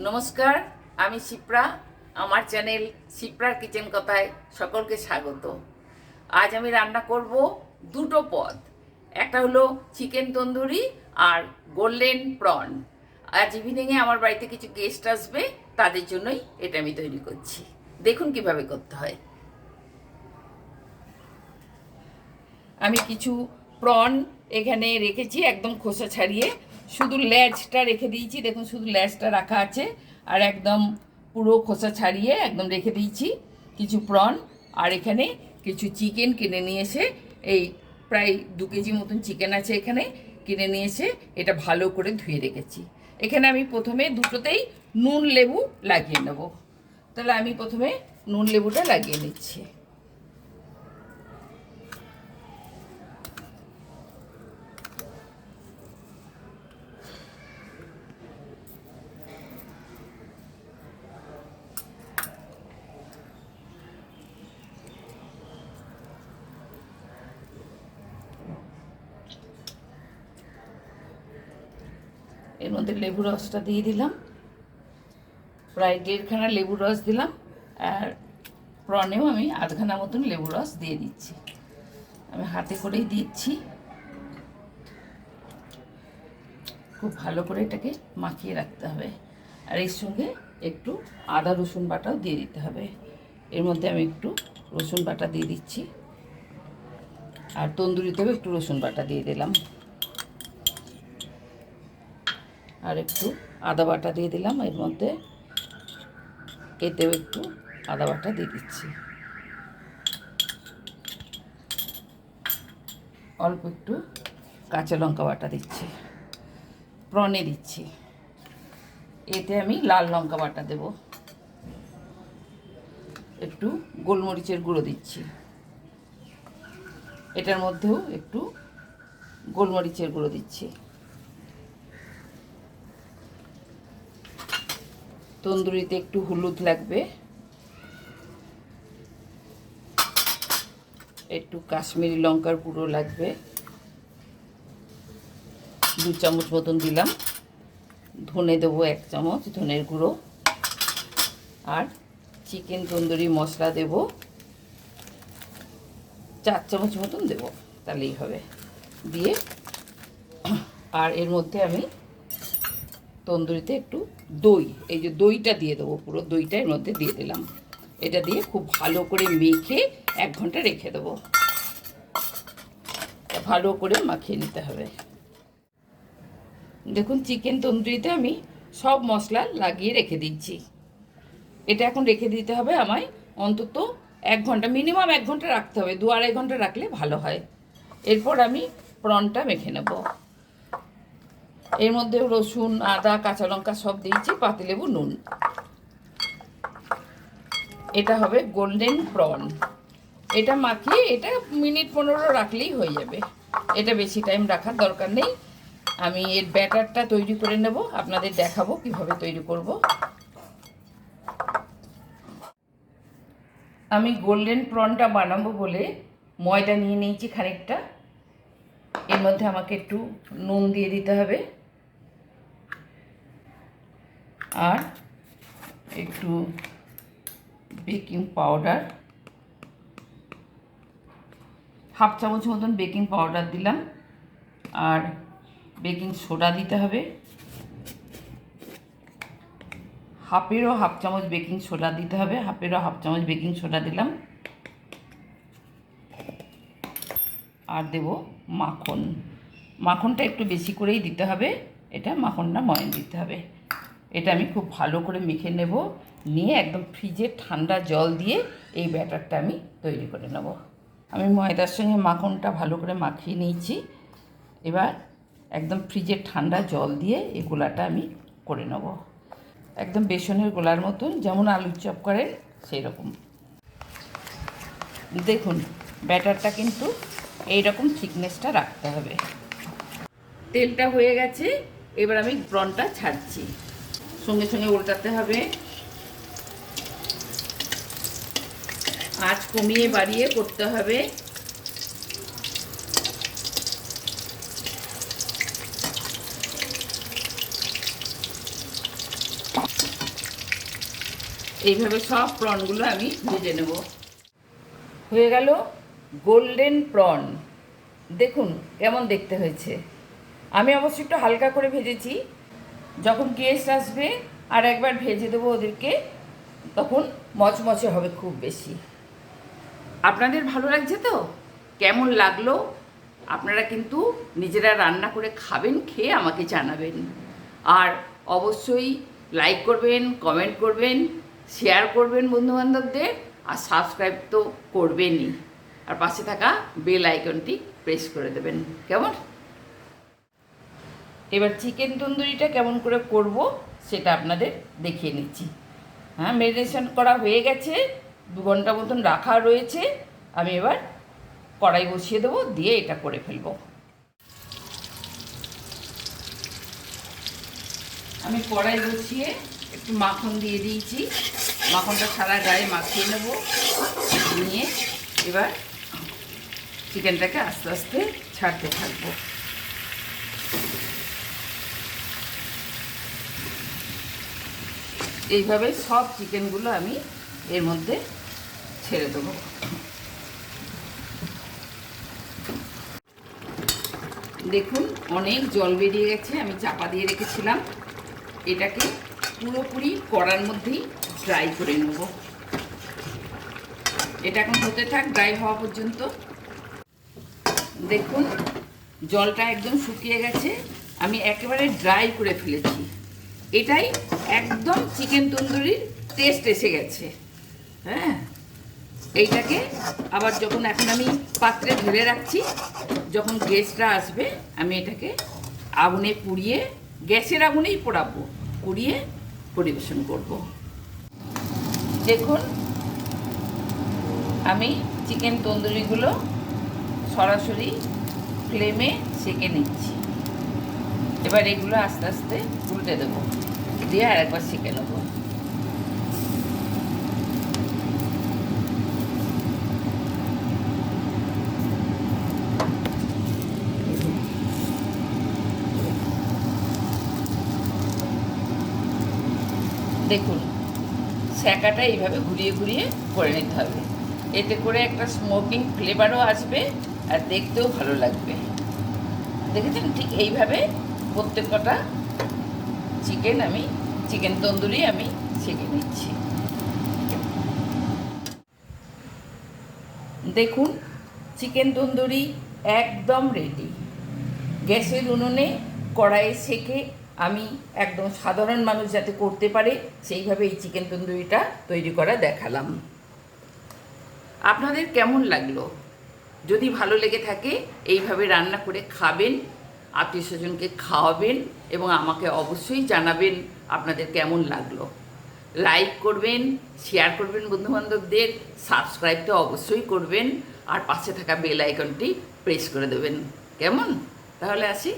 নমস্কার, আমি শিপ্রা। আমার চ্যানেল শিপ্রার কিচেন কথায় সকলকে স্বাগত। আজ আমি রান্না করব দুটো পদ। একটা হলো চিকেন তন্দুরি আর গোল্ডেন প্রন। আজ ইভিনিংয়ে আমার বাড়িতে কিছু গেস্ট আসবে, তাদের জন্যই এটা আমি তৈরি করছি। দেখুন কিভাবে করতে হয়। আমি কিছু প্রন এখানে রেখেছি, একদম খোসা ছাড়িয়ে শুধু লেজটা রেখে দিয়েছি। দেখুন, শুধু লেজটা রাখা আছে, আর একদম পুরো খোসা ছাড়িয়ে একদম রেখে দিয়েছি কিছু প্রন। আর এখানে কিছু চিকেন কিনে নিয়ে এসে, এই প্রায় 2 কেজি মতন চিকেন আছে এখানে, কিনে নিয়ে এসে এটা ভালো করে ধুয়ে রেখেছি। এখানে আমি প্রথমে দুটোতেই নুন লেবু লাগিয়ে নেব। তাহলে আমি প্রথমে নুন লেবুটা লাগিয়ে নিচ্ছি। এর মধ্যে লেবু রসটা দিয়ে দিলাম, প্রায় 1.5খানা লেবুর রস দিলাম। আর প্রনেও আমি 1/2খানা মতন লেবুর রস দিয়ে দিচ্ছি। আমি হাতে করেই দিচ্ছি। খুব ভালো করে এটাকে মাখিয়ে রাখতে হবে। আর এর সঙ্গে একটু আদা রসুন বাটাও দিয়ে দিতে হবে। এর মধ্যে আমি একটু রসুন বাটা দিয়ে দিচ্ছি, আর তন্দুরিতেও একটু রসুন বাটা দিয়ে দিলাম, আর একটু আদা বাটা দিয়ে দিলাম। এর মধ্যে এতেও একটু আদা বাটা দিয়ে দিচ্ছি, অল্প একটু কাঁচা লঙ্কা বাটা দিচ্ছি, প্রনে দিচ্ছি। এতে আমি লাল লঙ্কা বাটা দেব, একটু গোলমরিচের গুঁড়ো দিচ্ছি। এটার মধ্যেও একটু গোলমরিচের গুঁড়ো দিচ্ছি। তন্দুরিতে একটু হলুদ লাগবে, একটু কাশ্মীরি লঙ্কার গুঁড়ো লাগবে, 2 চামচ মতন দিলাম। ধনে দেবো 1 চামচ ধনের গুঁড়ো, আর চিকেন তন্দুরি মশলা দেব 4 চামচ মতন দেব, তাহলেই হবে। দিয়ে আর এর মধ্যে আমি তন্দুরিতে একটু দই, এই যে দইটা দিয়ে দেবো, পুরো দইটা এর মধ্যে দিয়ে দিলাম। এটা দিয়ে খুব ভালো করে মেখে 1 ঘন্টা রেখে দেবো। ভালো করে মাখিয়ে নিতে হবে। দেখুন, চিকেন তন্দুরিতে আমি সব মশলা লাগিয়ে রেখে দিচ্ছি। এটা এখন রেখে দিতে হবে আমায় অন্তত 1 ঘন্টা, মিনিমাম 1 ঘন্টা রাখতে হবে। 2-2.5 ঘন্টা রাখলে ভালো হয়। এরপর আমি প্রনটা মেখে নেব। এর মধ্যে রসুন, আদা, কাঁচা লঙ্কা সব দিয়েছি, পাতিলেবু, নুন। এটা হবে গোল্ডেন প্রন। এটা মাখিয়ে এটা মিনিট 15 রাখলেই হয়ে যাবে। এটা বেশি টাইম রাখার দরকার নেই। আমি এর ব্যাটারটা তৈরি করে নেব, আপনাদের দেখাবো কিভাবে তৈরি করব। আমি গোল্ডেন প্রনটা বানাবো বলে ময়দা নিয়ে নিয়েছি খানিকটা। এর মধ্যে আমাকে একটু নুন দিয়ে দিতে হবে, আর একটু বেকিং পাউডার, 1/2 চামচ মতন বেকিং পাউডার দিলাম। আর বেকিং সোডা দিতে হবে, 1/2 চামচ বেকিং সোডা দিতে হবে, 1/2 চামচ বেকিং সোডা দিলাম। আর দেব মাখন। মাখনটা একটু বেশি করেই দিতে হবে, এটা মাখনটা ময়ান দিতে হবে। এটা আমি খুব ভালো করে মেখে নেব, নিয়ে একদম ফ্রিজে ঠান্ডা জল দিয়ে এই ব্যাটারটা আমি তৈরি করে নেব। আমি ময়দার সঙ্গে মাখনটা ভালো করে মাখিয়ে নিয়েছি। এবার একদম ফ্রিজের ঠান্ডা জল দিয়ে এই গোলাটা আমি করে নেব, একদম বেসনের গোলার মতন, যেমন আলুর চপ করেন সেই রকম। দেখুন, ব্যাটারটা কিন্তু এইরকম থিকনেসটা রাখতে হবে। তেলটা হয়ে গেছে, এবার আমি প্রনটা ছাড়ছি। সঙ্গে সঙ্গে উল্টাতে হবে, আঁচ কমিয়ে বাড়িয়ে করতে হবে। এইভাবে সব প্রনগুলো আমি ভেজে নেব। হয়ে গেল গোল্ডেন প্রন। দেখুন কেমন দেখতে হয়েছে। আমি অবশ্যই একটু হালকা করে ভেজেছি, যখন গেস্ট আসবে আর একবার ভেজে দেবো ওদেরকে, তখন মচমচে হবে খুব বেশি। আপনাদের ভালো লাগছে তো? কেমন লাগলো আপনারা কিন্তু নিজেরা রান্না করে খাবেন, খেয়ে আমাকে জানাবেন। আর অবশ্যই লাইক করবেন, কমেন্ট করবেন, শেয়ার করবেন বন্ধুবান্ধবদের, আর সাবস্ক্রাইব তো করবেনই, আর পাশে থাকা বেল আইকনটি প্রেস করে দেবেন। কেমন? এবার চিকেন তন্দুরিটা কেমন করে করব সেটা আপনাদের দেখিয়ে নিচ্ছি। হ্যাঁ, ম্যারিনেশন করা হয়ে গেছে, 2 ঘন্টা মতন রাখা রয়েছে। আমি এবার কড়াই বসিয়ে দেবো, দিয়ে এটা করে ফেলবো। আমি কড়াই বসিয়ে একটু মাখন দিয়ে দিয়েছি, মাখনটা সারা গায়ে মাখিয়ে নেব। নিয়ে এবার চিকেনটাকে আস্তে আস্তে ছাড়তে থাকবো। এইভাবে সব চিকেনগুলো আমি এর মধ্যে ছেড়ে দেবো। দেখুন অনেক জল বেরিয়ে গেছে, আমি চাপা দিয়ে রেখেছিলাম। এটাকে পুরোপুরি কড়ার মধ্যেই ড্রাই করে নেব। এটা এখন হতে থাক ড্রাই হওয়া পর্যন্ত। দেখুন জলটা একদম শুকিয়ে গেছে, আমি একেবারে ড্রাই করে ফেলেছি। এটাই একদম চিকেন তন্দুরির টেস্ট এসে গেছে। হ্যাঁ, এইটাকে আবার যখন এখন আমি পাত্রে ঢেলে রাখছি, যখন গেস্টরা আসবে আমি এটাকে আগুনে পুড়িয়ে, গ্যাসের আগুনেই পোড়াবো, পুড়িয়ে পরিবেশন করব। দেখুন আমি চিকেন তন্দুরিগুলো সরাসরি ফ্লেমে সেঁকে নিচ্ছি। এবার এগুলো আস্তে আস্তে উল্টে দেবো, দিয়ে আর একবার সেঁকে নেবো। দেখুন স্যাকাটা এইভাবে ঘুরিয়ে ঘুরিয়ে করে নিতে হবে, এতে করে একটা স্মোকিং ফ্লেভারও আসবে আর দেখতেও ভালো লাগবে। দেখেছেন, ঠিক এইভাবে প্রত্যেকটা চিকেন তন্দুরি আমি সেঁকে নিচ্ছি। দেখুন চিকেন তন্দুরি একদম রেডি। গ্যাসের উনুনে কড়াইয়ে সেঁকে আমি একদম সাধারণ মানুষ যাতে করতে পারে সেইভাবে এই চিকেন তন্দুরিটা তৈরি করা দেখালাম। আপনাদের কেমন লাগলো? যদি ভালো লেগে থাকে এইভাবে রান্না করে খাবেন, আত্মীয় স্বজনকে খাওয়াবেন এবং আমাকে অবশ্যই জানাবেন আপনাদের কেমন লাগলো। লাইক করবেন, শেয়ার করবেন বন্ধুবান্ধবদের, সাবস্ক্রাইব তো অবশ্যই করবেন, আর পাশে থাকা বেল আইকনটি প্রেস করে দেবেন। কেমন? তাহলে আসি।